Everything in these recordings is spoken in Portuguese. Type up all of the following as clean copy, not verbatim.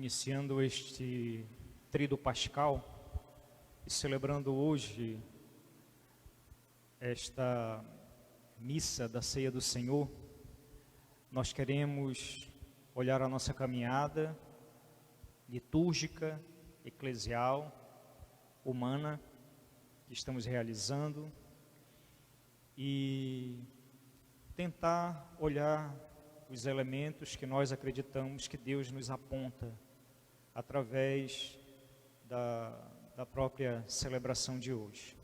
iniciando este tríduo pascal e celebrando hoje esta missa da Ceia do Senhor, nós queremos olhar a nossa caminhada litúrgica, eclesial, humana, que estamos realizando e tentar olhar os elementos que nós acreditamos que Deus nos aponta através da própria celebração de hoje.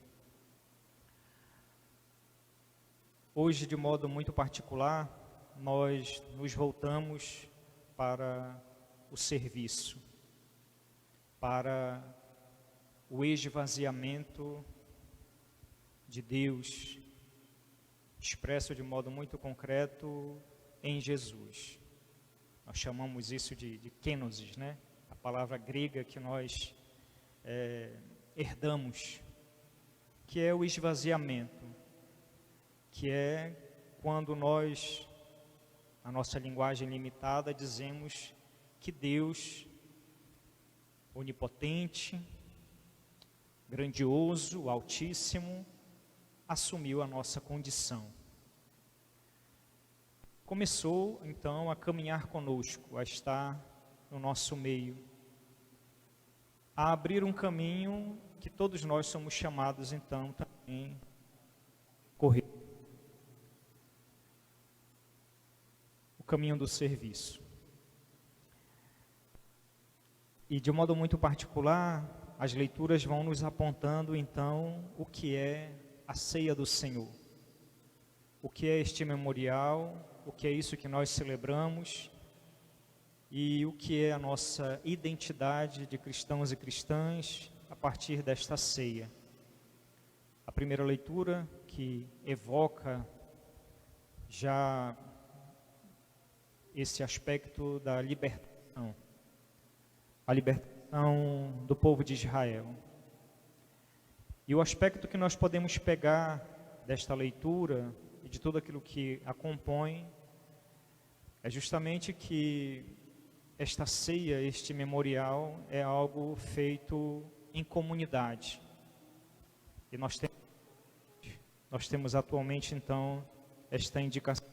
Hoje, de modo muito particular, nós nos voltamos para o serviço, para o esvaziamento de Deus, expresso de modo muito concreto em Jesus. Nós chamamos isso de kenosis, né? A palavra grega que nós herdamos, que é o esvaziamento, que é quando nós, na nossa linguagem limitada, dizemos que Deus, onipotente, grandioso, altíssimo, assumiu a nossa condição. Começou, então, a caminhar conosco, a estar no nosso meio, a abrir um caminho que todos nós somos chamados, então, também correr. O caminho do serviço. E, de modo muito particular, as leituras vão nos apontando, então, o que é a ceia do Senhor. O que é este memorial, o que é isso que nós celebramos e o que é a nossa identidade de cristãos e cristãs a partir desta ceia. A primeira leitura, que evoca já esse aspecto da libertação, a libertação do povo de Israel. E o aspecto que nós podemos pegar desta leitura e de tudo aquilo que a compõe é justamente que esta ceia, este memorial, é algo feito em comunidade. E nós temos atualmente, então, esta indicação.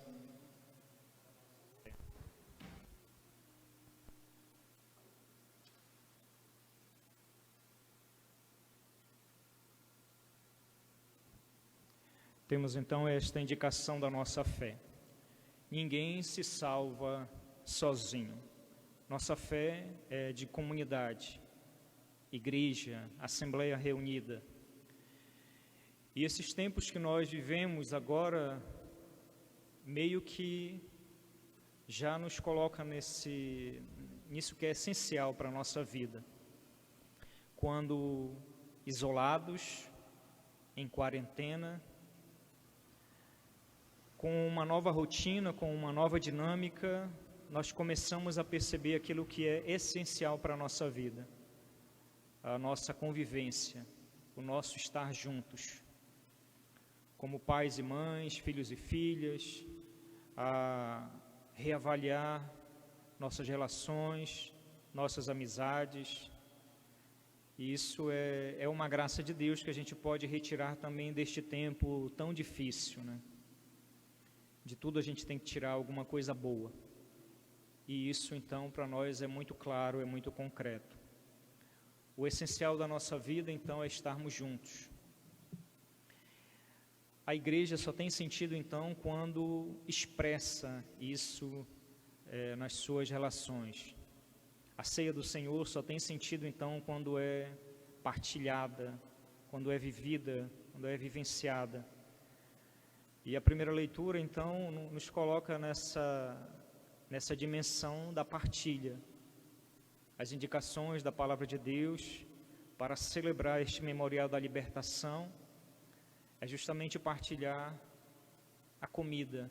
Temos, então, esta indicação da nossa fé. Ninguém se salva sozinho. Nossa fé é de comunidade, igreja, assembleia reunida. E esses tempos que nós vivemos agora, meio que já nos coloca nisso que é essencial para a nossa vida. Quando isolados, em quarentena, com uma nova rotina, com uma nova dinâmica, nós começamos a perceber aquilo que é essencial para a nossa vida, a nossa convivência, o nosso estar juntos, como pais e mães, filhos e filhas, a reavaliar nossas relações, nossas amizades. E isso é uma graça de Deus que a gente pode retirar também deste tempo tão difícil, né? De tudo a gente tem que tirar alguma coisa boa. E isso, então, para nós é muito claro, é muito concreto. O essencial da nossa vida, então, é estarmos juntos. A igreja só tem sentido, então, quando expressa isso nas suas relações. A ceia do Senhor só tem sentido, então, quando é partilhada, quando é vivida, quando é vivenciada. E a primeira leitura, então, nos coloca nessa dimensão da partilha. As indicações da Palavra de Deus para celebrar este memorial da libertação é justamente partilhar a comida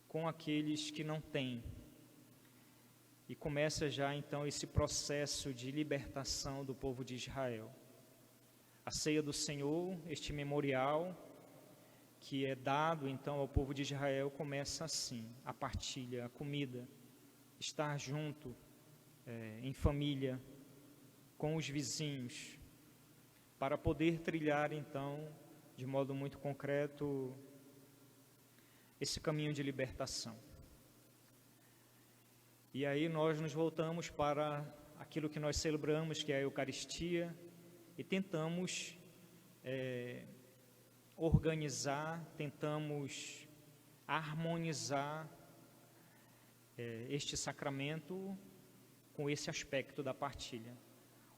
com aqueles que não têm. E começa já, então, esse processo de libertação do povo de Israel. A ceia do Senhor, este memorial que é dado então ao povo de Israel, começa assim: a partilha, a comida, estar junto, em família, com os vizinhos, para poder trilhar, então, de modo muito concreto, esse caminho de libertação. E aí nós nos voltamos para aquilo que nós celebramos, que é a Eucaristia, e tentamos organizar, tentamos harmonizar este sacramento com esse aspecto da partilha.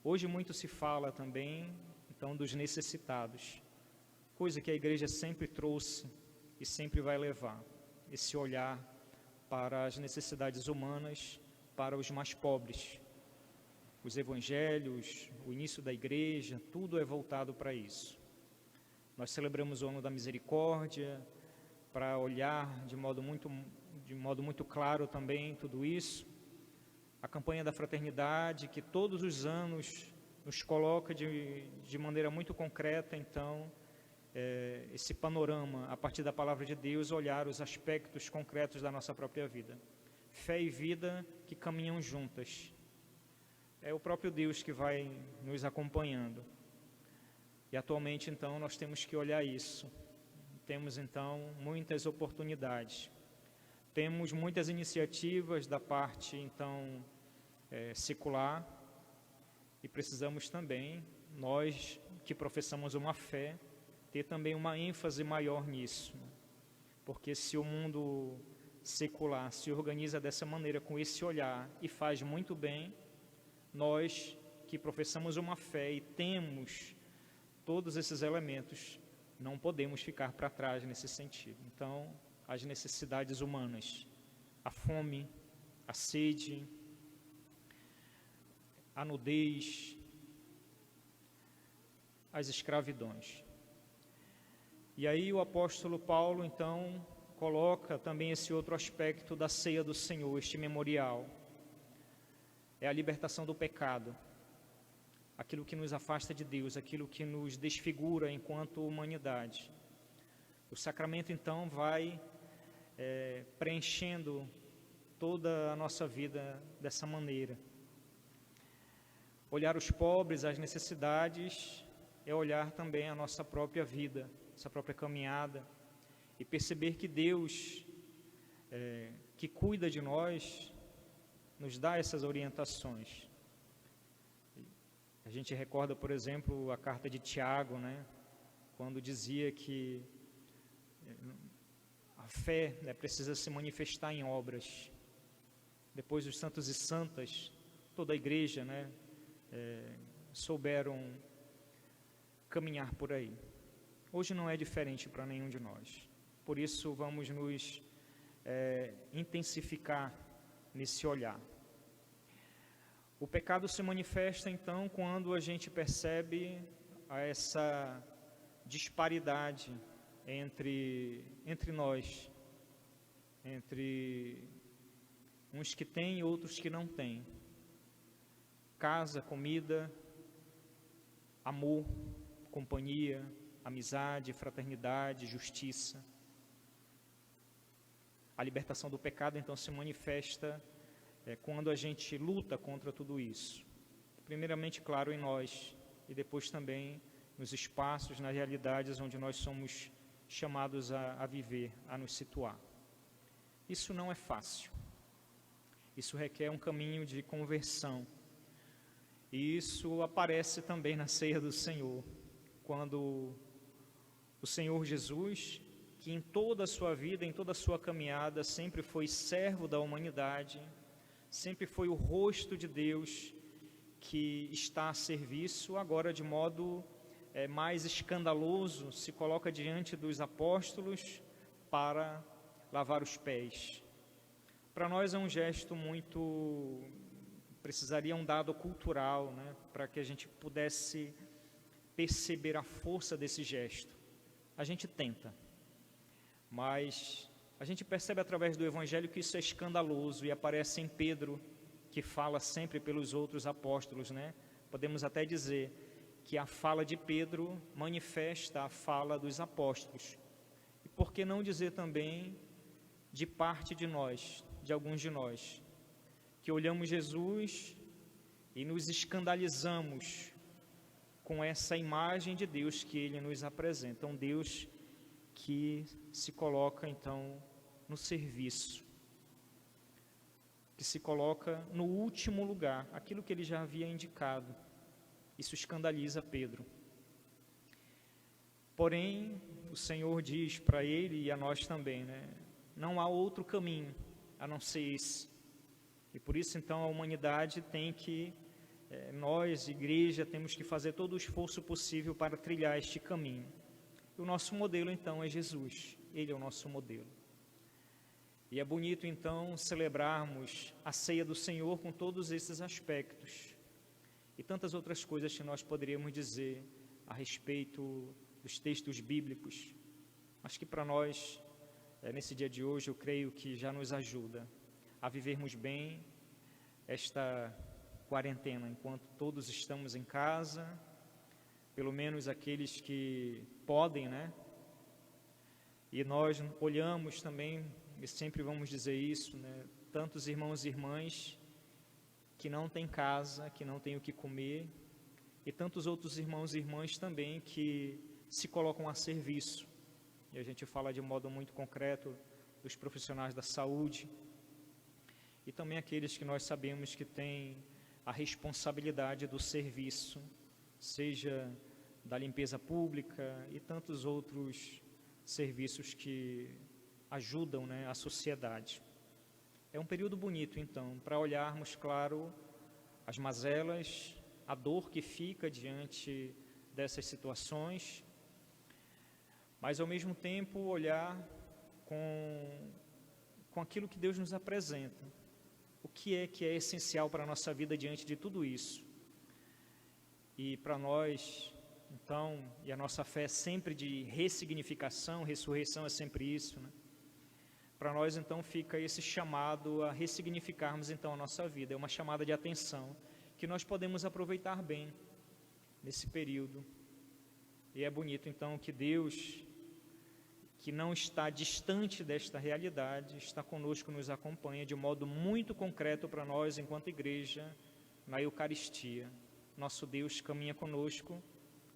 Hoje muito se fala também, então, dos necessitados, coisa que a Igreja sempre trouxe e sempre vai levar, esse olhar para as necessidades humanas, para os mais pobres. Os evangelhos, o início da Igreja, tudo é voltado para isso. Nós celebramos o ano da misericórdia, para olhar de modo muito claro também tudo isso. A campanha da fraternidade, que todos os anos nos coloca de maneira muito concreta, então, esse panorama, a partir da palavra de Deus, olhar os aspectos concretos da nossa própria vida. Fé e vida que caminham juntas. É o próprio Deus que vai nos acompanhando. E atualmente, então, nós temos que olhar isso. Temos, então, muitas oportunidades. Temos muitas iniciativas da parte, então, secular, e precisamos também, nós que professamos uma fé, ter também uma ênfase maior nisso. Porque se o mundo secular se organiza dessa maneira, com esse olhar, e faz muito bem, nós que professamos uma fé e temos todos esses elementos, não podemos ficar para trás nesse sentido. Então, as necessidades humanas, a fome, a sede, a nudez, as escravidões. E aí o apóstolo Paulo, então, coloca também esse outro aspecto da ceia do Senhor, este memorial. É a libertação do pecado, aquilo que nos afasta de Deus, aquilo que nos desfigura enquanto humanidade. O sacramento, então, vai preenchendo toda a nossa vida dessa maneira. Olhar os pobres, as necessidades, é olhar também a nossa própria vida, essa própria caminhada, e perceber que Deus, que cuida de nós, nos dá essas orientações. A gente recorda, por exemplo, a carta de Tiago, né, quando dizia que a fé precisa se manifestar em obras. Depois os santos e santas, toda a igreja, souberam caminhar por aí. Hoje não é diferente para nenhum de nós. Por isso vamos nos intensificar nesse olhar. O pecado se manifesta então quando a gente percebe essa disparidade entre nós, entre uns que têm e outros que não têm. Casa, comida, amor, companhia, amizade, fraternidade, justiça. A libertação do pecado então se manifesta quando a gente luta contra tudo isso. Primeiramente, claro, em nós, e depois também nos espaços, nas realidades onde nós somos chamados a viver, a nos situar. Isso não é fácil. Isso requer um caminho de conversão. E isso aparece também na ceia do Senhor, quando o Senhor Jesus, que em toda a sua vida, em toda a sua caminhada, sempre foi servo da humanidade, sempre foi o rosto de Deus que está a serviço, agora de modo mais escandaloso, se coloca diante dos apóstolos para lavar os pés. Para nós é um gesto muito... precisaria um dado cultural, para que a gente pudesse perceber a força desse gesto. A gente tenta, mas a gente percebe através do Evangelho que isso é escandaloso, e aparece em Pedro, que fala sempre pelos outros apóstolos, Podemos até dizer que a fala de Pedro manifesta a fala dos apóstolos. E por que não dizer também de parte de nós, de alguns de nós, que olhamos Jesus e nos escandalizamos com essa imagem de Deus que Ele nos apresenta, um Deus que se coloca então no serviço, que se coloca no último lugar, aquilo que Ele já havia indicado. Isso escandaliza Pedro. Porém, o Senhor diz para ele e a nós também, não há outro caminho a não ser esse. E por isso, então, a humanidade tem que, nós, igreja, temos que fazer todo o esforço possível para trilhar este caminho. E o nosso modelo, então, é Jesus. Ele é o nosso modelo. E é bonito, então, celebrarmos a ceia do Senhor com todos esses aspectos. E tantas outras coisas que nós poderíamos dizer a respeito dos textos bíblicos, mas que para nós, nesse dia de hoje, eu creio que já nos ajuda a vivermos bem esta quarentena, enquanto todos estamos em casa, pelo menos aqueles que podem, E nós olhamos também, e sempre vamos dizer isso, tantos irmãos e irmãs que não têm casa, que não têm o que comer, e tantos outros irmãos e irmãs também que se colocam a serviço. E a gente fala de modo muito concreto dos profissionais da saúde, e também aqueles que nós sabemos que têm a responsabilidade do serviço, seja da limpeza pública e tantos outros serviços que ajudam, a sociedade. É um período bonito, então, para olharmos, claro, as mazelas, a dor que fica diante dessas situações, mas ao mesmo tempo olhar com aquilo que Deus nos apresenta. O que é essencial para a nossa vida diante de tudo isso? E para nós, então, e a nossa fé é sempre de ressignificação, ressurreição é sempre isso, Para nós, então, fica esse chamado a ressignificarmos, então, a nossa vida. É uma chamada de atenção que nós podemos aproveitar bem nesse período. E é bonito, então, que Deus, que não está distante desta realidade, está conosco, nos acompanha de modo muito concreto para nós, enquanto igreja, na Eucaristia. Nosso Deus caminha conosco,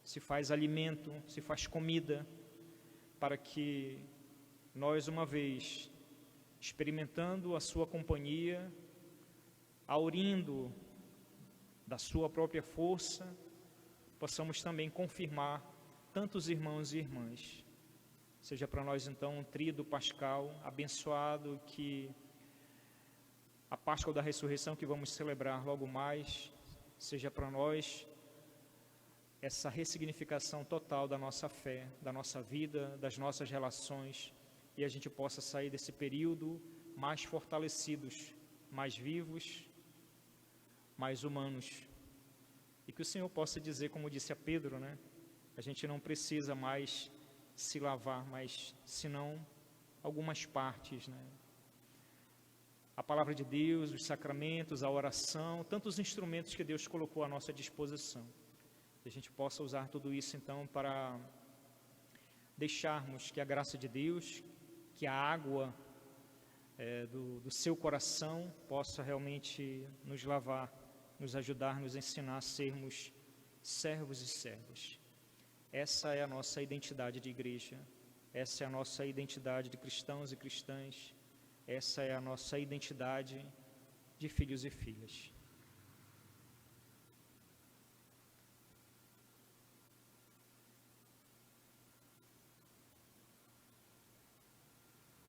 se faz alimento, se faz comida, para que nós, uma vez experimentando a sua companhia, aurindo da sua própria força, possamos também confirmar tantos irmãos e irmãs. Seja para nós, então, um tríduo pascal abençoado, que a Páscoa da Ressurreição que vamos celebrar logo mais, seja para nós essa ressignificação total da nossa fé, da nossa vida, das nossas relações, e a gente possa sair desse período mais fortalecidos, mais vivos, mais humanos. E que o Senhor possa dizer, como disse a Pedro, a gente não precisa mais se lavar, mas senão algumas partes, A palavra de Deus, os sacramentos, a oração, tantos instrumentos que Deus colocou à nossa disposição. Que a gente possa usar tudo isso, então, para deixarmos que a graça de Deus, que a água do seu coração possa realmente nos lavar, nos ajudar, nos ensinar a sermos servos e servas. Essa é a nossa identidade de igreja, essa é a nossa identidade de cristãos e cristãs, essa é a nossa identidade de filhos e filhas.